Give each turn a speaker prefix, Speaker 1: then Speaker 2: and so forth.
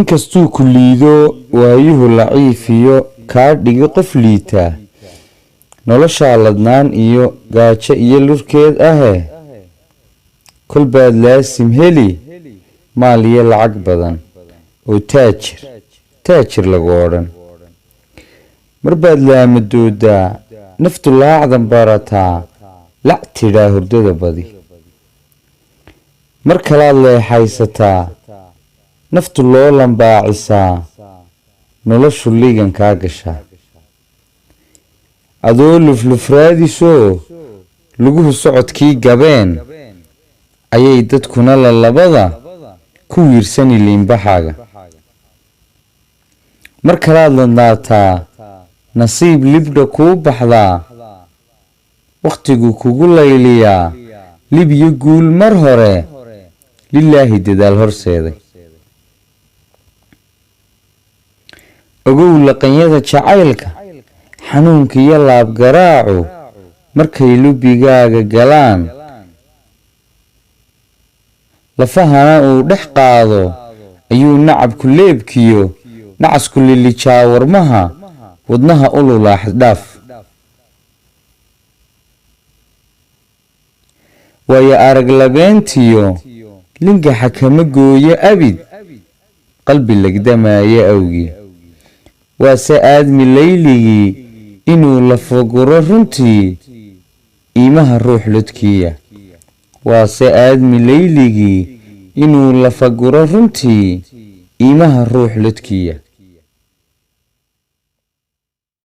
Speaker 1: inkastuu ku liido waayuhu laciifiyo kaa dhigo qof liita nolosha ladnaan iyo gaajo iyo lurkeed ahe kol baad laasim heli maal iyo lacag badan oo taajir lagu odhan mar baad laamadoodaa naftu laacdan barataa lac tidhaa hurdada badi mar kalaad leexaysataa naftu loo lambaacisaa noloshu liigan kaa gashaa adoo luflufraadisoo luguhu socodkii gabeen ayay dadkuna lalabada ku wiirsani liinbaxaaga mar kalaad ladnaataa nasiib libdha kuu baxdaa wakhtigu kugu layliyaa libyo guul mar hore lilaahi dadaal horseeday ogow laqanyada jacaylka xanuunka iyo laabgaraacu markay lubigaaga galaan lafahana uu dhex qaado ayuu nacabku leebkiyo nacasku lilijaa warmaha wadnaha ululaa xaddhaaf waayo arag labeentiyo lingaxa kama gooyo abid qalbi legdamaayo awgii waase aadmi layligii inuu lafaguro runtii iimaha ruux lodkiya waase aadmi layligii inuu lafaguro runtii iimaha ruux lodkiya